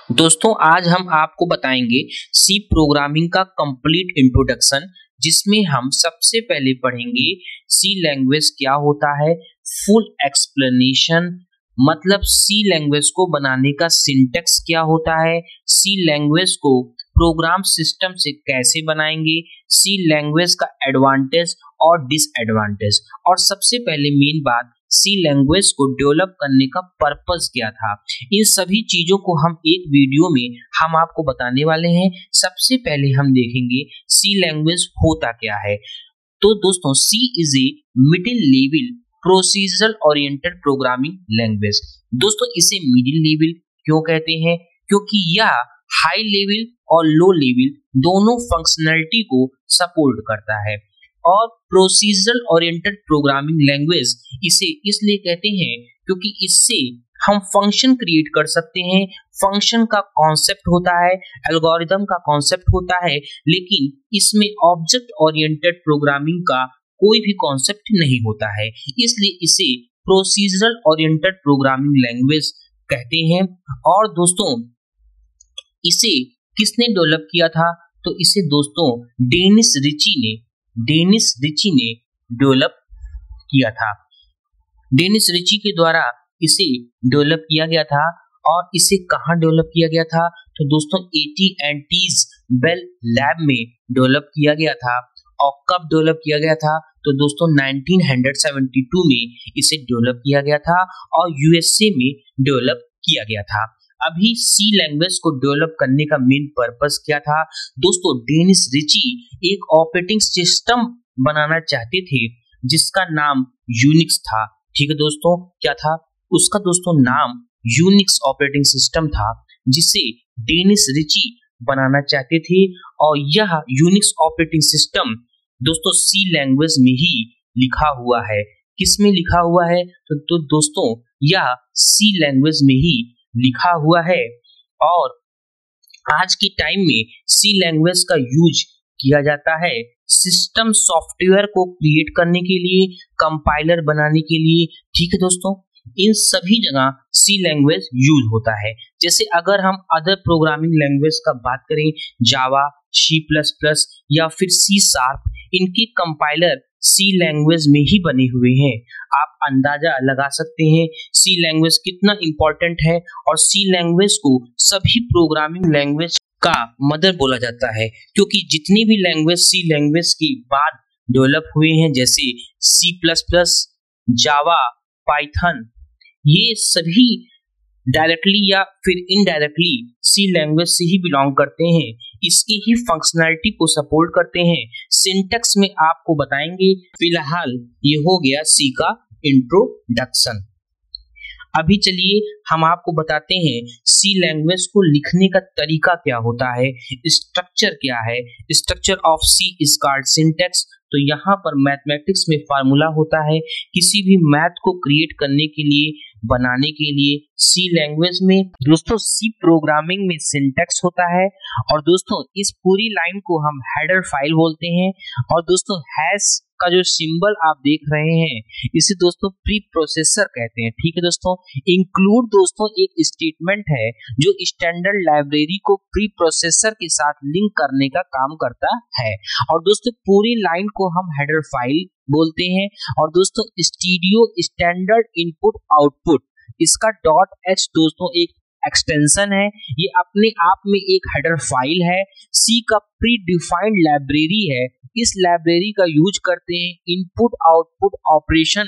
दोस्तों आज हम आपको बताएंगे सी प्रोग्रामिंग का कंप्लीट इंट्रोडक्शन, जिसमें हम सबसे पहले पढ़ेंगे सी लैंग्वेज क्या होता है, फुल एक्सप्लेनेशन मतलब सी लैंग्वेज को बनाने का सिंटेक्स क्या होता है, सी लैंग्वेज को प्रोग्राम सिस्टम से कैसे बनाएंगे, सी लैंग्वेज का एडवांटेज और डिसएडवांटेज, और सबसे पहले मेन बात सी लैंग्वेज को डेवलप करने का पर्पस क्या था। इन सभी चीजों को हम एक वीडियो में हम आपको बताने वाले हैं। सबसे पहले हम देखेंगे सी लैंग्वेज होता क्या है। तो दोस्तों C is a middle level procedural oriented programming language. दोस्तों इसे मिडिल लेवल क्यों कहते हैं? क्योंकि यह हाई लेवल और लो लेवल दोनों फंक्शनैलिटी को सपोर्ट करता है। और प्रोसीजरल ओरिएंटेड प्रोग्रामिंग लैंग्वेज इसे इसलिए कहते हैं क्योंकि इससे हम फंक्शन क्रिएट कर सकते हैं। फंक्शन का कॉन्सेप्ट होता है, एल्गोरिदम का कॉन्सेप्ट होता है, लेकिन इसमें ऑब्जेक्ट ओरिएंटेड प्रोग्रामिंग का कोई भी कॉन्सेप्ट नहीं होता है, इसलिए इसे प्रोसीजरल ओरिएंटेड प्रोग्रामिंग लैंग्वेज कहते हैं। और दोस्तों इसे किसने डेवलप किया था? तो इसे दोस्तों डेनिस रिची ने डेवलप किया था। डेनिस रिची के द्वारा इसे डेवलप किया गया था। और इसे कहाँ डेवलप किया गया था? तो दोस्तों AT&T's बेल लैब में डेवलप किया गया था। और कब डेवलप किया गया था? तो दोस्तों 1972 में इसे डेवलप किया गया था और USA में डेवलप किया गया था। अभी सी लैंग्वेज को डेवलप करने का मेन पर्पस क्या था? दोस्तों डेनिस रिची एक ऑपरेटिंग सिस्टम बनाना चाहते थे जिसका नाम यूनिक्स था। ठीक है दोस्तों, क्या था उसका? दोस्तों नाम यूनिक्स ऑपरेटिंग सिस्टम था जिसे डेनिस रिची बनाना चाहते थे। और यह यूनिक्स ऑपरेटिंग सिस्टम दोस्तों सी लैंग्वेज में ही लिखा हुआ है। किस में लिखा हुआ है? तो दोस्तों यह सी लैंग्वेज में ही लिखा हुआ है। और आज के टाइम में सी लैंग्वेज का यूज किया जाता है सिस्टम सॉफ्टवेयर को क्रिएट करने के लिए, कंपाइलर बनाने के लिए। ठीक है दोस्तों, इन सभी जगह सी लैंग्वेज यूज होता है। जैसे अगर हम अदर प्रोग्रामिंग लैंग्वेज का बात करें, जावा, C++ या फिर C#, इनके कंपाइलर सी लैंग्वेज में ही बने हुए हैं। आप अंदाजा लगा सकते हैं सी लैंग्वेज कितना इंपॉर्टेंट है। और सी लैंग्वेज को सभी प्रोग्रामिंग लैंग्वेज का मदर बोला जाता है, क्योंकि जितनी भी लैंग्वेज सी लैंग्वेज के बाद डेवलप हुए हैं, जैसे C++, जावा, पाइथन, ये सभी डायरेक्टली या फिर इनडायरेक्टली सी लैंग्वेज से ही बिलोंग करते हैं। इसकी ही फंक्शनैलिटी को सपोर्ट करते हैं। सिंटेक्स में आपको बताएंगे। फिलहाल ये हो गया सी का इंट्रोडक्शन। अभी चलिए हम आपको बताते हैं सी लैंग्वेज को लिखने का तरीका क्या होता है, स्ट्रक्चर क्या है। Structure of C is called syntax. तो यहाँ पर मैथमेटिक्स में फार्मूला होता है किसी भी मैथ को क्रिएट करने के लिए, बनाने के लिए। सी लैंग्वेज में दोस्तों सी प्रोग्रामिंग में सिंटेक्स होता है। और दोस्तों इस पूरी लाइन को हम हेडर फाइल बोलते हैं। और दोस्तों हैश का जो सिंबल आप देख रहे हैं इसे दोस्तों प्री प्रोसेसर कहते हैं। ठीक है दोस्तों, इंक्लूड दोस्तों एक स्टेटमेंट है जो स्टैंडर्ड लाइब्रेरी को प्री प्रोसेसर के साथ लिंक करने का काम करता है। और दोस्तों पूरी लाइन को हम हेडर फाइल बोलते हैं। और दोस्तों स्टीडियो स्टैंडर्ड इनपुट आउटपुट, इसका .h दोस्तों एक एक्सटेंशन है। ये अपने आप में एक हेडर फाइल है। सी का प्री डिफाइंड लाइब्रेरी है। इस लाइब्रेरी का यूज करते हैं इनपुट आउटपुट ऑपरेशन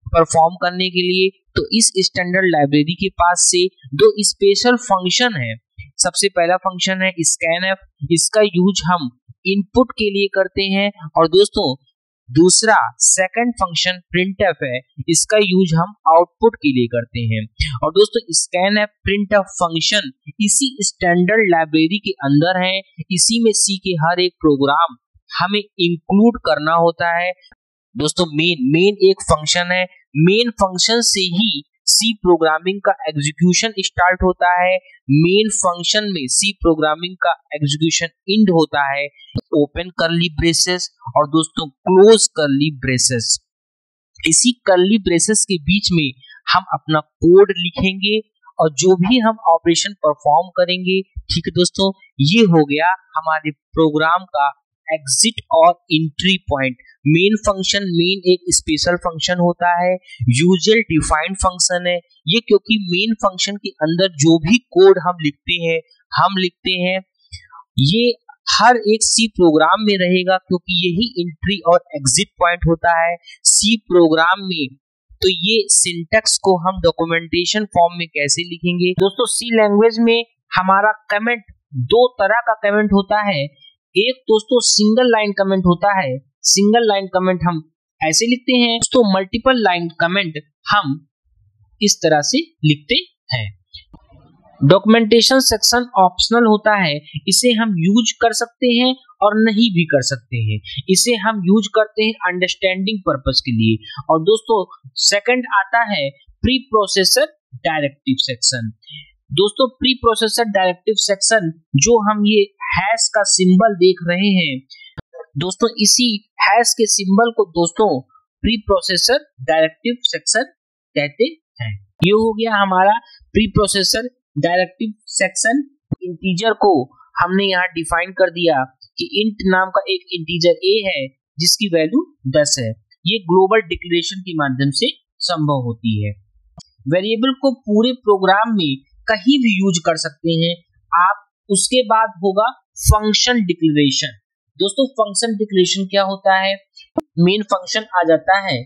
परफॉर्म करने के लिए। तो इस स्टैंडर्ड लाइब्रेरी के पास से दो स्पेशल फंक्शन है। सबसे पहला फंक्शन है स्कैनफ, इसका यूज हम इनपुट के लिए करते हैं। और दोस्तों दूसरा सेकंड फंक्शन प्रिंटफ है, इसका यूज हम आउटपुट के लिए करते हैं। और दोस्तों स्कैनफ प्रिंटफ फंक्शन इसी स्टैंडर्ड लाइब्रेरी के अंदर है। इसी में सी के हर एक प्रोग्राम हमें इंक्लूड करना होता है। दोस्तों मेन एक फंक्शन है, मेन फंक्शन से ही सी प्रोग्रामिंग का एग्जीक्यूशन स्टार्ट होता है। मेन फंक्शन में सी प्रोग्रामिंग का एग्जीक्यूशन एंड होता है। ओपन कर्ली ब्रेसेस और दोस्तों क्लोज कर्ली ब्रेसेस। इसी कर्ली ब्रेसेस के बीच में हम अपना कोड लिखेंगे और जो भी हम ऑपरेशन परफॉर्म करेंगे, ठीक है दोस्तों, ये हो गया हमारे प्रोग्राम का एग्जिट और entry point. Main function, main एक स्पेशल फंक्शन होता है, यूजुअल डिफाइंड फंक्शन है ये, क्योंकि मेन फंक्शन के अंदर जो भी कोड हम लिखते हैं ये हर एक सी प्रोग्राम में रहेगा, क्योंकि यही एंट्री और एग्जिट पॉइंट होता है सी प्रोग्राम में। तो ये सिंटैक्स को हम डॉक्यूमेंटेशन फॉर्म में कैसे लिखेंगे दोस्तों? सी लैंग्वेज में हमारा कमेंट दो तरह का कमेंट होता है। एक दोस्तों सिंगल लाइन कमेंट होता है, सिंगल लाइन कमेंट हम ऐसे लिखते हैं दोस्तों। मल्टीपल लाइन कमेंट हम इस तरह से लिखते हैं। डॉक्यूमेंटेशन सेक्शन ऑप्शनल होता है, इसे हम यूज कर सकते हैं और नहीं भी कर सकते हैं। इसे हम यूज करते हैं अंडरस्टैंडिंग पर्पस के लिए। और दोस्तों सेकंड आता है प्री प्रोसेसर डायरेक्टिव सेक्शन। दोस्तों प्री प्रोसेसर डायरेक्टिव सेक्शन जो हम ये हैश का सिंबल देख रहे हैं दोस्तों, इसी हैश के सिंबल को दोस्तों प्री प्रोसेसर डायरेक्टिव सेक्शन कहते हैं। ये हो गया हमारा pre processor directive section. Integer को हमने यहाँ डिफाइन कर दिया कि इंट नाम का एक इंटीजर a है जिसकी वैल्यू 10 है। ये ग्लोबल डिक्लेरेशन के माध्यम से संभव होती है। वेरिएबल को पूरे प्रोग्राम में कहीं भी यूज कर सकते हैं आप। उसके बाद होगा फंक्शन डिक्लेरेशन। दोस्तों फंक्शन डिक्लेरेशन क्या होता है? मेन फंक्शन आ जाता है,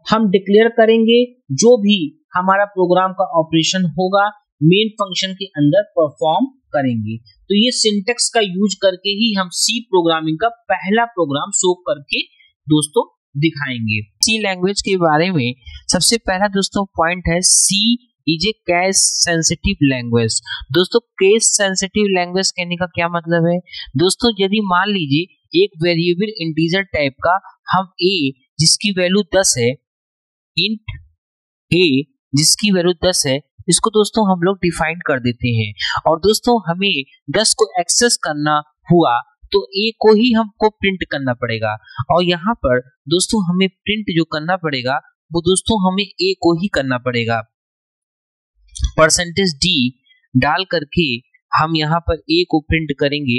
हम डिक्लेयर करेंगे जो भी हमारा प्रोग्राम का ऑपरेशन होगा मेन फंक्शन के अंदर परफॉर्म करेंगे। तो ये सिंटैक्स का यूज करके ही हम सी प्रोग्रामिंग का पहला प्रोग्राम शो करके दोस्तों दिखाएंगे। सी लैंग्वेज के बारे में सबसे पहला दोस्तों पॉइंट है, C is a case sensitive language. दोस्तों केस सेंसिटिव लैंग्वेज कहने का क्या मतलब है? दोस्तों यदि मान लीजिए एक वेरिएबल इंटीजर टाइप का हम a जिसकी वैल्यू 10 है, इंट a जिसकी वैल्यू 10 है, इसको दोस्तों हम लोग डिफाइन कर देते हैं। और दोस्तों हमें 10 को एक्सेस करना हुआ तो a को ही हमको प्रिंट करना पड़ेगा। और यहाँ पर दोस्तों हमें प्रिंट जो करना पड़ेगा वो दोस्तों हमें a को ही करना पड़ेगा। %d डाल करके हम यहाँ पर a को प्रिंट करेंगे।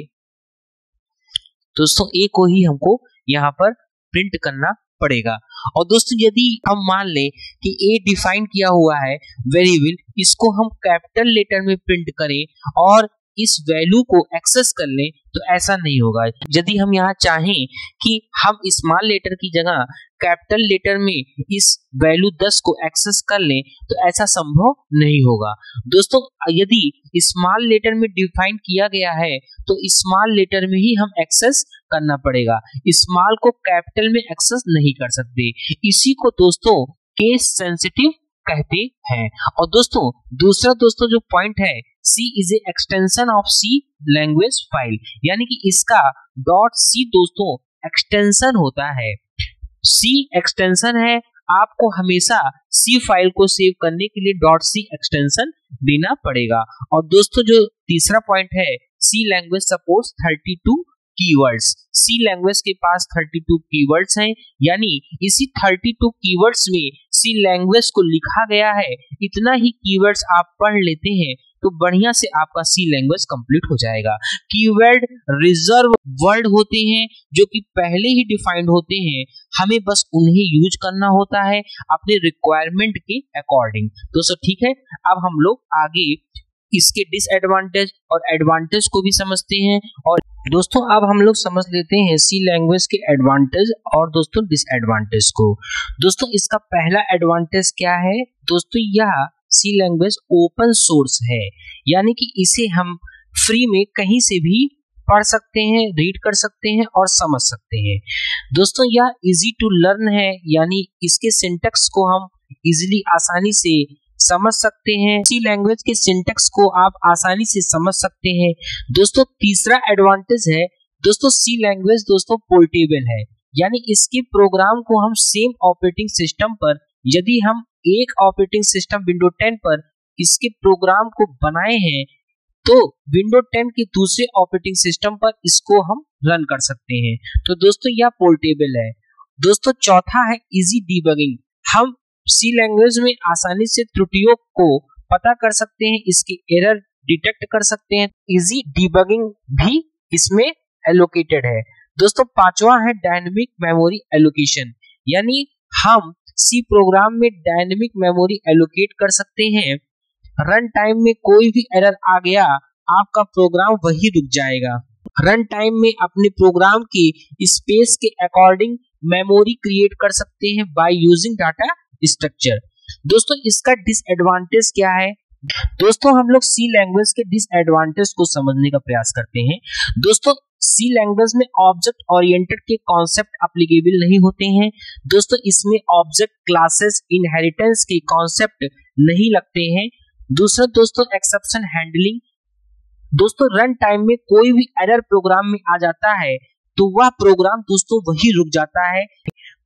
दोस्तों a को ही हमको यहाँ पर प्रिंट करना पड़ेगा। और दोस्तों यदि हम मान लें कि a डिफाइन किया हुआ है वेरिएबल, इसको हम कैपिटल लेटर में प्रिंट करें और इस वैल्यू को एक्सेस कर लें तो ऐसा नहीं होगा। यदि हम यहाँ चाहें कि हम स्मॉल लेटर की जगह कैपिटल लेटर में इस वैल्यू 10 को एक्सेस कर लें तो ऐसा संभव नहीं होगा। दोस्तों यदि स्मॉल लेटर में डिफाइन किया गया है तो स्मॉल लेटर में ही हम एक्सेस करना पड़ेगा, स्मॉल को कैपिटल में एक्सेस नहीं कर सकते। इसी को दोस्तों केस सेंसिटिव कहते हैं। और दोस्तों दूसरा दोस्तों जो पॉइंट है, C is a extension of C language file, यानी कि इसका .c दोस्तों एक्सटेंशन होता है। C एक्सटेंशन है, आपको हमेशा C फाइल को सेव करने के लिए .c एक्सटेंशन देना पड़ेगा। और दोस्तों जो तीसरा पॉइंट है, C लैंग्वेज सपोर्ट्स 32 कीवर्ड्स। सी लैंग्वेज के पास 32 कीवर्ड्स हैं, यानी इसी 32 कीवर्ड्स में सी लैंग्वेज को लिखा गया है। इतना ही कीवर्ड्स आप पढ़ लेते हैं तो बढ़िया से आपका सी लैंग्वेज कंप्लीट हो जाएगा। कीवर्ड रिजर्व वर्ड होते हैं जो कि पहले ही डिफाइंड होते हैं, हमें बस उन्हें यूज करना होता है अपने रिक्वायरमेंट के अकॉर्डिंग। दोस्तों ठीक है, अब हम लोग आगे इसके डिसएडवांटेज और एडवांटेज को भी समझते हैं। और दोस्तों अब हम लोग समझ लेते हैं सी लैंग्वेज के एडवांटेज और दोस्तों डिसएडवांटेज को। दोस्तों इसका पहला एडवांटेज क्या है? दोस्तों यह सी लैंग्वेज ओपन सोर्स है, यानी कि इसे हम फ्री में कहीं से भी पढ़ सकते हैं, रीड कर सकते हैं और समझ सकते हैं। दोस्तों यह इजी टू लर्न है, यानी इसके सिंटैक्स को हम इजीली आसानी से समझ सकते हैं। सी लैंग्वेज के सिंटैक्स को आप आसानी से समझ सकते हैं। दोस्तों तीसरा एडवांटेज है दोस्तों सी लैंग्वेज दोस्तों पोर्टेबल है, यानी इसके प्रोग्राम को हम सेम ऑपरेटिंग सिस्टम पर, यदि हम एक ऑपरेटिंग सिस्टम विंडो 10 पर इसके प्रोग्राम को बनाए हैं तो विंडो 10 के दूसरे ऑपरेटिंग सिस्टम पर इसको हम रन कर सकते हैं। तो दोस्तों यह पोर्टेबल है। दोस्तों चौथा है इजी डिबगिंग, हम सी लैंग्वेज में आसानी से त्रुटियों को पता कर सकते हैं, इसके एरर डिटेक्ट कर सकते हैं। इजी डिबगिंग भी इसमें एलोकेटेड है। दोस्तों पांचवा है डायनेमिक मेमोरी एलोकेशन, यानी हम सी प्रोग्राम में डायनेमिक मेमोरी एलोकेट कर सकते हैं। रन टाइम में कोई भी एरर आ गया, आपका प्रोग्राम वही रुक जाएगा। रन टाइम में अपने प्रोग्राम के स्पेस के अकॉर्डिंग मेमोरी क्रिएट कर सकते हैं बाय यूजिंग डाटा स्ट्रक्चर। दोस्तों इसका डिसएडवांटेज क्या है? दोस्तों हम लोग सी लैंग्वेज के डिसएडवांटेज को समझने का प्रयास करते हैं। दोस्तों सी लैंग्वेज में ऑब्जेक्ट ओरिएंटेड के कॉन्सेप्ट एप्लीकेबल नहीं होते हैं। दोस्तों इसमें ऑब्जेक्ट क्लासेस इनहेरिटेंस के कॉन्सेप्ट नहीं लगते हैं। दूसरा दोस्तों एक्सेप्शन हैंडलिंग। दोस्तों रन टाइम में कोई भी एरर प्रोग्राम में आ जाता है तो वह प्रोग्राम दोस्तों वही रुक जाता है।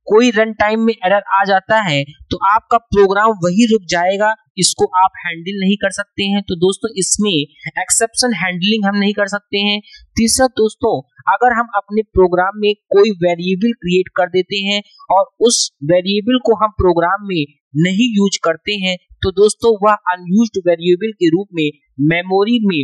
कोई रन टाइम में एरर आ जाता है तो आपका प्रोग्राम वही रुक जाएगा, इसको आप हैंडल नहीं कर सकते हैं। तो दोस्तों इसमें एक्सेप्शन हैंडलिंग हम नहीं कर सकते हैं। तीसरा दोस्तों अगर हम अपने प्रोग्राम में कोई वेरिएबल क्रिएट कर देते हैं और उस वेरिएबल को हम प्रोग्राम में नहीं यूज करते हैं तो दोस्तों वह अनयूज्ड वेरिएबल के रूप में मेमोरी में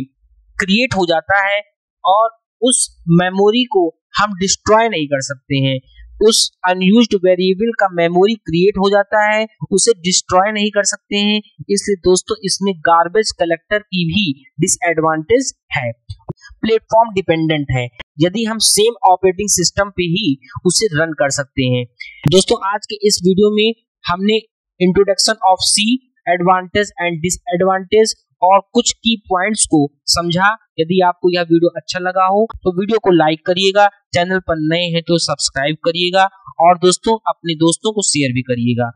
क्रिएट हो जाता है और उस मेमोरी को हम डिस्ट्रॉय नहीं कर सकते हैं। उस अनयूज्ड वेरिएबल का मेमोरी क्रिएट हो जाता है, उसे डिस्ट्रॉय नहीं कर सकते हैं। इसलिए दोस्तों इसमें गार्बेज कलेक्टर की भी डिसएडवांटेज है। प्लेटफॉर्म डिपेंडेंट है, यदि हम सेम ऑपरेटिंग सिस्टम पे ही उसे रन कर सकते हैं। दोस्तों आज के इस वीडियो में हमने introduction of C, advantage and disadvantage और कुछ की पॉइंट्स को समझा। यदि आपको यह वीडियो अच्छा लगा हो तो वीडियो को लाइक करिएगा, चैनल पर नए हैं तो सब्सक्राइब करिएगा और दोस्तों अपने दोस्तों को शेयर भी करिएगा।